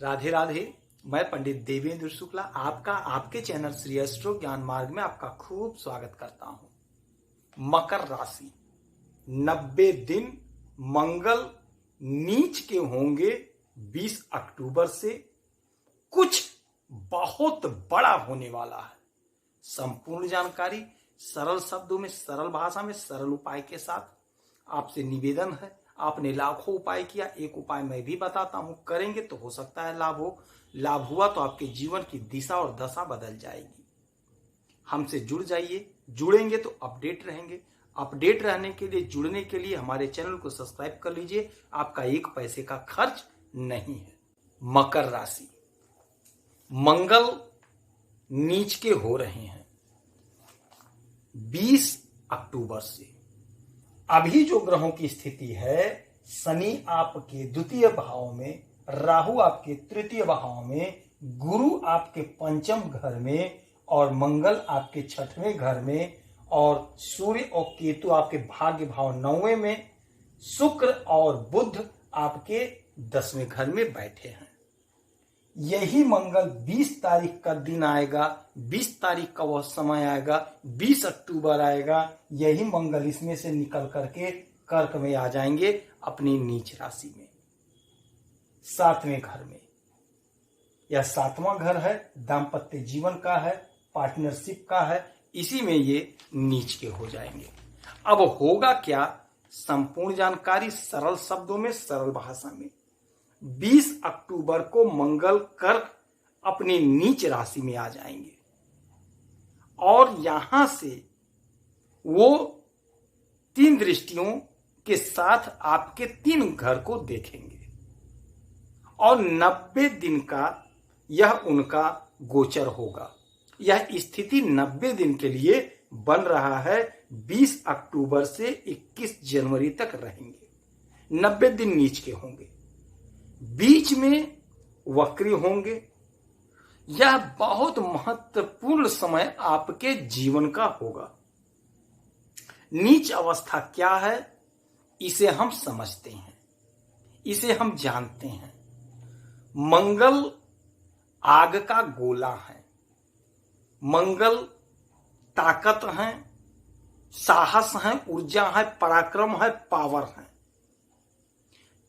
राधे राधे। मैं पंडित देवेंद्र शुक्ला आपका आपके चैनल श्री एस्ट्रो ज्ञान मार्ग में आपका खूब स्वागत करता हूं। मकर राशि 90 दिन मंगल नीच के होंगे 20 अक्टूबर से। कुछ बहुत बड़ा होने वाला है। संपूर्ण जानकारी सरल शब्दों में, सरल भाषा में, सरल उपाय के साथ आपसे निवेदन है। आपने लाखों उपाय किया, एक उपाय मैं भी बताता हूं, करेंगे तो हो सकता है लाभ हो। लाभ हुआ तो आपके जीवन की दिशा और दशा बदल जाएगी। हमसे जुड़ जाइए, जुड़ेंगे तो अपडेट रहेंगे। अपडेट रहने के लिए, जुड़ने के लिए हमारे चैनल को सब्सक्राइब कर लीजिए। आपका एक पैसे का खर्च नहीं है। मकर राशि मंगल नीच के हो रहे हैं 20 अक्टूबर से। अभी जो ग्रहों की स्थिति है, शनि आपके द्वितीय भाव में, राहु आपके तृतीय भाव में, गुरु आपके पंचम घर में और मंगल आपके छठवें घर में और सूर्य और केतु आपके भाग्य भाव 9वें में, शुक्र और बुध आपके 10वें घर में बैठे हैं। यही मंगल 20 तारीख का दिन आएगा, 20 तारीख का वह समय आएगा, 20 अक्टूबर आएगा। यही मंगल इसमें से निकल करके कर्क में आ जाएंगे, अपनी नीच राशि में, 7वें घर में। यह 7वां घर है, दाम्पत्य जीवन का है, पार्टनरशिप का है। इसी में ये नीच के हो जाएंगे। अब होगा क्या, संपूर्ण जानकारी सरल शब्दों में, सरल भाषा में। 20 अक्टूबर को मंगल कर्क अपनी नीच राशि में आ जाएंगे और यहां से वो 3 दृष्टियों के साथ आपके 3 घर को देखेंगे और 90 दिन का यह उनका गोचर होगा। यह स्थिति 90 दिन के लिए बन रहा है। 20 अक्टूबर से 21 जनवरी तक रहेंगे। 90 दिन नीच के होंगे, बीच में वक्री होंगे। यह बहुत महत्वपूर्ण समय आपके जीवन का होगा। नीच अवस्था क्या है, इसे हम समझते हैं, इसे हम जानते हैं। मंगल आग का गोला है। मंगल ताकत है, साहस है, ऊर्जा है, पराक्रम है, पावर है।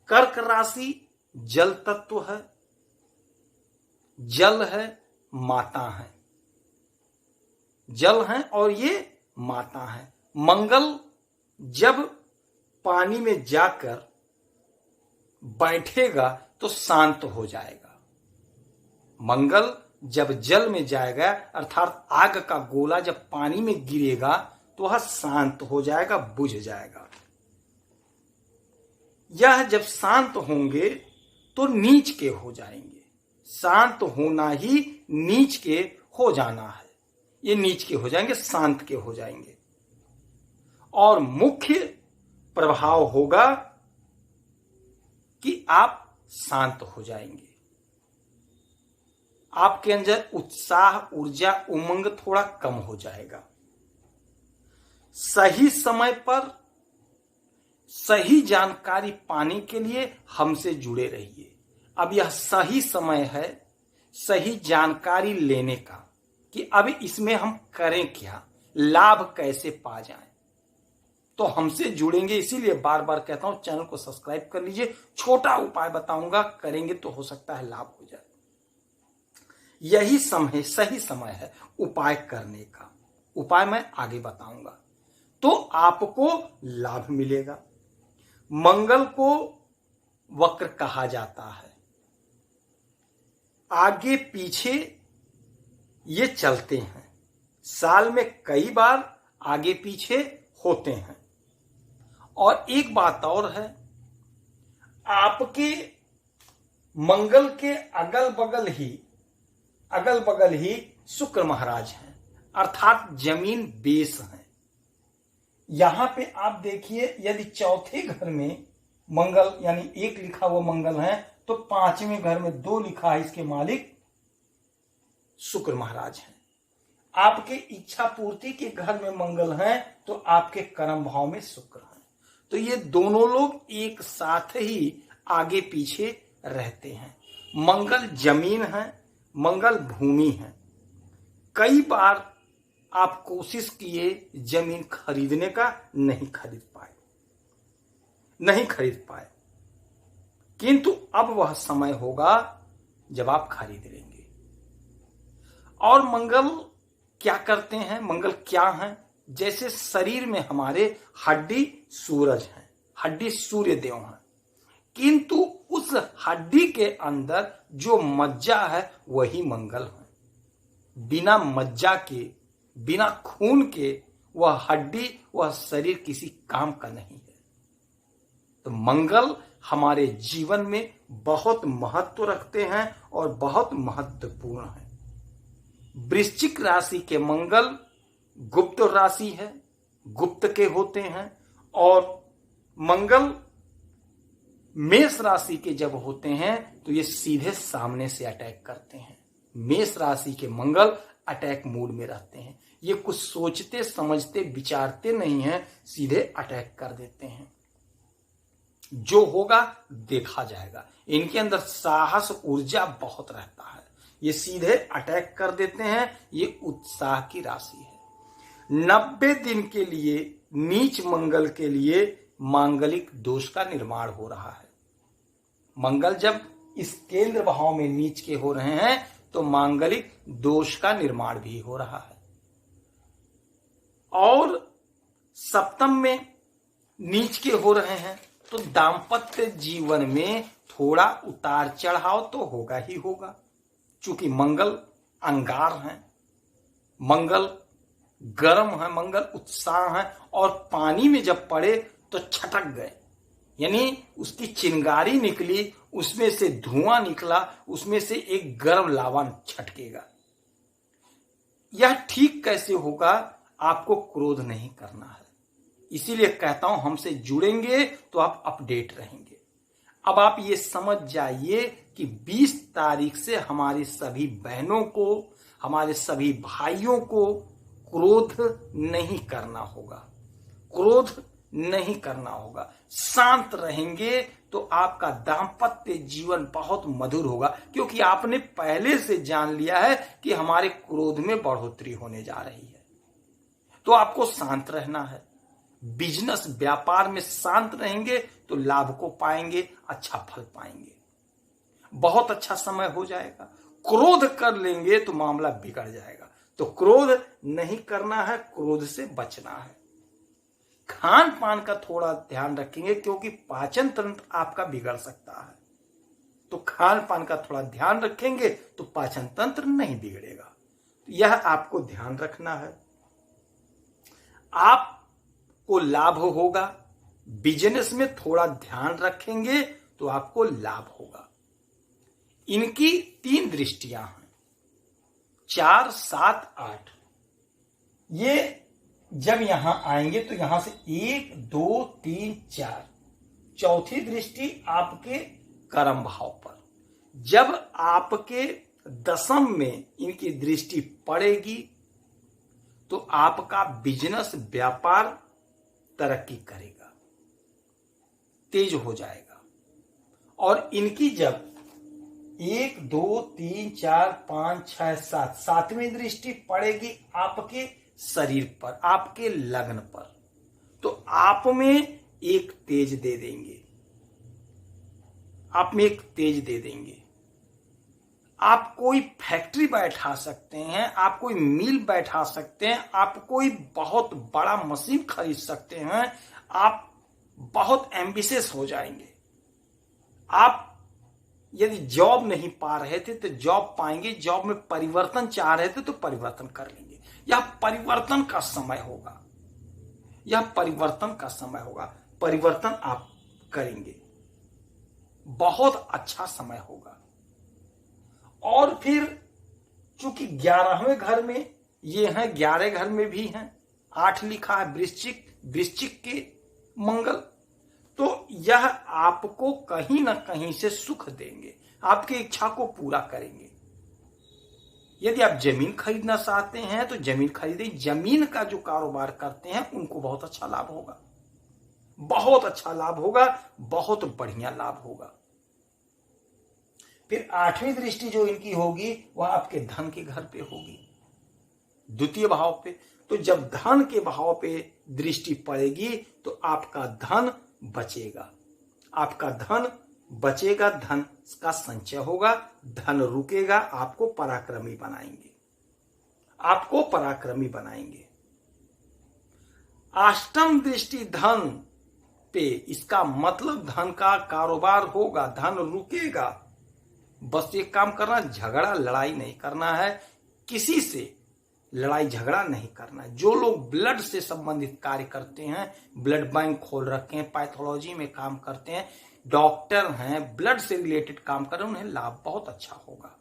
कर्क राशि जल तत्व है, जल है, माता है, जल है और ये माता है। मंगल जब पानी में जाकर बैठेगा तो शांत हो जाएगा। मंगल जब जल में जाएगा, अर्थात आग का गोला जब पानी में गिरेगा तो वह शांत हो जाएगा, बुझ जाएगा। यह जब शांत होंगे तो नीच के हो जाएंगे। शांत होना ही नीच के हो जाना है। ये नीच के हो जाएंगे, शांत के हो जाएंगे। और मुख्य प्रभाव होगा कि आप शांत हो जाएंगे। आपके अंदर उत्साह, ऊर्जा, उमंग थोड़ा कम हो जाएगा। सही समय पर सही जानकारी पाने के लिए हमसे जुड़े रहिए। अब यह सही समय है सही जानकारी लेने का कि अब इसमें हम करें क्या, लाभ कैसे पा जाएं। तो हमसे जुड़ेंगे, इसीलिए बार बार कहता हूं चैनल को सब्सक्राइब कर लीजिए। छोटा उपाय बताऊंगा, करेंगे तो हो सकता है लाभ हो जाए। यही समय, सही समय है उपाय करने का। उपाय मैं आगे बताऊंगा तो आपको लाभ मिलेगा। मंगल को वक्र कहा जाता है। आगे पीछे ये चलते हैं, साल में कई बार आगे पीछे होते हैं। और एक बात और है, आपके मंगल के अगल बगल ही शुक्र महाराज हैं, अर्थात जमीन बेस है। यहां पे आप देखिए, यदि चौथे घर में मंगल यानी 1 लिखा हुआ मंगल है तो 5वें घर में 2 लिखा है, इसके मालिक शुक्र महाराज हैं। आपके इच्छा पूर्ति के घर में मंगल है तो आपके कर्म भाव में शुक्र है। तो ये दोनों लोग एक साथ ही आगे पीछे रहते हैं। मंगल जमीन है, मंगल भूमि है। कई बार आप कोशिश किए जमीन खरीदने का, नहीं खरीद पाए, किंतु अब वह समय होगा जब आप खरीद लेंगे। और मंगल क्या करते हैं, मंगल क्या है? जैसे शरीर में हमारे हड्डी सूरज है, हड्डी सूर्य देव है, किंतु उस हड्डी के अंदर जो मज्जा है वही मंगल है। बिना मज्जा के, बिना खून के वह हड्डी, वह शरीर किसी काम का नहीं है। तो मंगल हमारे जीवन में बहुत महत्व रखते हैं और बहुत महत्वपूर्ण है। वृश्चिक राशि के मंगल गुप्त राशि है, गुप्त के होते हैं, और मंगल मेष राशि के जब होते हैं तो ये सीधे सामने से अटैक करते हैं। मेष राशि के मंगल अटैक मूड में रहते हैं। ये कुछ सोचते समझते विचारते नहीं हैं, सीधे अटैक कर देते हैं। जो होगा देखा जाएगा। इनके अंदर साहस, ऊर्जा बहुत रहता है। ये सीधे अटैक कर देते हैं। ये उत्साह की राशि है। 90 दिन के लिए नीच मंगल के लिए मांगलिक दोष का निर्माण हो रहा है। मंगल जब इस केंद्र भाव में नीच के हो रहे हैं तो मांगलिक दोष का निर्माण भी हो रहा है। और सप्तम में नीच के हो रहे हैं तो दाम्पत्य जीवन में थोड़ा उतार चढ़ाव तो होगा ही होगा। चूंकि मंगल अंगार है, मंगल गर्म है, मंगल उत्साह है, और पानी में जब पड़े तो छटक गए, यानी उसकी चिंगारी निकली, उसमें से धुआं निकला, उसमें से एक गर्म लावा छटकेगा। यह ठीक कैसे होगा? आपको क्रोध नहीं करना है। इसीलिए कहता हूं हमसे जुड़ेंगे तो आप अपडेट रहेंगे। अब आप ये समझ जाइए कि 20 तारीख से हमारी सभी बहनों को, हमारे सभी भाइयों को क्रोध नहीं करना होगा। क्रोध नहीं करना होगा। शांत रहेंगे तो आपका दाम्पत्य जीवन बहुत मधुर होगा, क्योंकि आपने पहले से जान लिया है कि हमारे क्रोध में बढ़ोतरी होने जा रही है। तो आपको शांत रहना है। बिजनेस व्यापार में शांत रहेंगे तो लाभ को पाएंगे, अच्छा फल पाएंगे, बहुत अच्छा समय हो जाएगा। क्रोध कर लेंगे तो मामला बिगड़ जाएगा। तो क्रोध नहीं करना है, क्रोध से बचना है। खान पान का थोड़ा ध्यान रखेंगे, क्योंकि पाचन तंत्र आपका बिगड़ सकता है। तो खान पान का थोड़ा ध्यान रखेंगे तो पाचन तंत्र नहीं बिगड़ेगा। यह आपको ध्यान रखना है। आपको लाभ होगा। बिजनेस में थोड़ा ध्यान रखेंगे तो आपको लाभ होगा। इनकी 3 दृष्टियां हैं, 4, 7, 8। ये जब यहां आएंगे तो यहां से 1, 2, 3, 4, चौथी दृष्टि आपके कर्म भाव पर। जब आपके दशम में इनकी दृष्टि पड़ेगी तो आपका बिजनेस व्यापार तरक्की करेगा, तेज हो जाएगा। और इनकी जब 1, 2, 3, 4, 5, 6, 7, 7वीं दृष्टि पड़ेगी आपके शरीर पर, आपके लग्न पर, तो आप में एक तेज दे देंगे। आप में एक तेज दे देंगे। आप कोई फैक्ट्री बैठा सकते हैं, आप कोई मिल बैठा सकते हैं, आप कोई बहुत बड़ा मशीन खरीद सकते हैं। आप बहुत एम्बिशियस हो जाएंगे। आप यदि जॉब नहीं पा रहे थे तो जॉब पाएंगे, जॉब में परिवर्तन चाह रहे थे तो परिवर्तन कर लेंगे। यह परिवर्तन का समय होगा, यह परिवर्तन का समय होगा। परिवर्तन आप करेंगे, बहुत अच्छा समय होगा। और फिर चूंकि 11वें घर में ये हैं, 11 घर में भी हैं, 8 लिखा है वृश्चिक, वृश्चिक के मंगल, तो यह आपको कहीं ना कहीं से सुख देंगे, आपकी इच्छा को पूरा करेंगे। यदि आप जमीन खरीदना चाहते हैं तो जमीन खरीदें। जमीन का जो कारोबार करते हैं उनको बहुत अच्छा लाभ होगा, बहुत अच्छा लाभ होगा, बहुत बढ़िया लाभ होगा। फिर 8वीं दृष्टि जो इनकी होगी वह आपके धन के घर पे होगी, द्वितीय भाव पे। तो जब धन के भाव पे दृष्टि पड़ेगी तो आपका धन बचेगा, आपका धन बचेगा, धन का संचय होगा, धन रुकेगा, आपको पराक्रमी बनाएंगे, आपको पराक्रमी बनाएंगे। अष्टम दृष्टि धन पे, इसका मतलब धन का कारोबार होगा, धन रुकेगा। बस एक काम करना, झगड़ा लड़ाई नहीं करना है, किसी से लड़ाई झगड़ा नहीं करना है। जो लोग ब्लड से संबंधित कार्य करते हैं, ब्लड बैंक खोल रखे हैं, पैथोलॉजी में काम करते हैं, डॉक्टर हैं, ब्लड से रिलेटेड काम कर रहे हैं, उन्हें लाभ बहुत अच्छा होगा।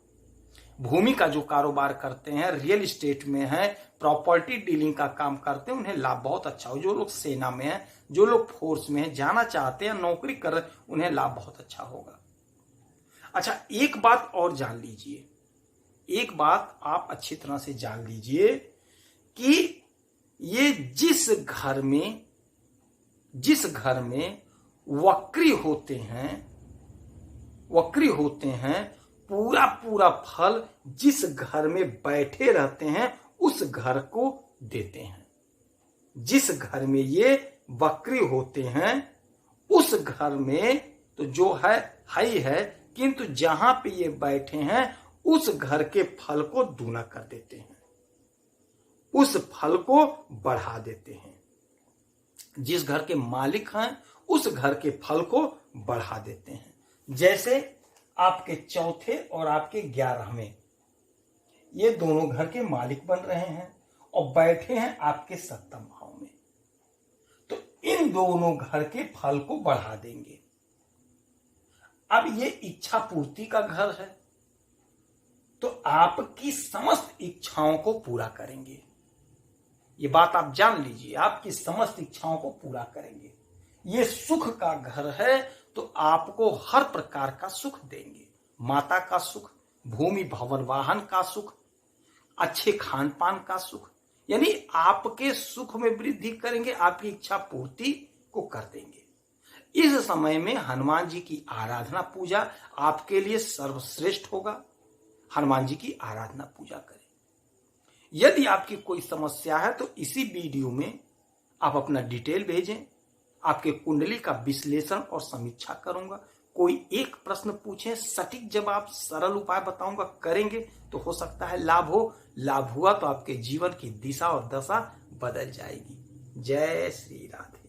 भूमि का जो कारोबार करते हैं, रियल एस्टेट में है, प्रॉपर्टी डीलिंग का काम करते हैं, उन्हें लाभ बहुत अच्छा हो। जो लोग सेना में हैं, जो लोग फोर्स में हैं, जाना चाहते हैं, नौकरी कर रहे हैं, उन्हें लाभ बहुत अच्छा होगा। अच्छा, एक बात और जान लीजिए, एक बात आप अच्छी तरह से जान लीजिए कि ये जिस घर में वक्री होते हैं, पूरा पूरा फल जिस घर में बैठे रहते हैं उस घर को देते हैं। जिस घर में ये वक्री होते हैं उस घर में तो जो है ही है, किंतु जहां पे ये बैठे हैं उस घर के फल को दूना कर देते हैं, उस फल को बढ़ा देते हैं। जिस घर के मालिक हैं उस घर के फल को बढ़ा देते हैं। जैसे आपके चौथे और आपके 11वें, ये दोनों घर के मालिक बन रहे हैं और बैठे हैं आपके 7वें भाव में, तो इन दोनों घर के फल को बढ़ा देंगे। अब ये इच्छा पूर्ति का घर है, तो आपकी समस्त इच्छाओं को पूरा करेंगे। ये बात आप जान लीजिए, आपकी समस्त इच्छाओं को पूरा करेंगे। ये सुख का घर है, तो आपको हर प्रकार का सुख देंगे। माता का सुख, भूमि भवन वाहन का सुख, अच्छे खान पान का सुख, यानी आपके सुख में वृद्धि करेंगे, आपकी इच्छा पूर्ति को कर देंगे। इस समय में हनुमान जी की आराधना पूजा आपके लिए सर्वश्रेष्ठ होगा। हनुमान जी की आराधना पूजा करें। यदि आपकी कोई समस्या है तो इसी वीडियो में आप अपना डिटेल भेजें, आपके कुंडली का विश्लेषण और समीक्षा करूंगा। कोई एक प्रश्न पूछें, सटीक जवाब, सरल उपाय बताऊंगा, करेंगे तो हो सकता है लाभ हो। लाभ हुआ तो आपके जीवन की दिशा और दशा बदल जाएगी। जय श्री राधे।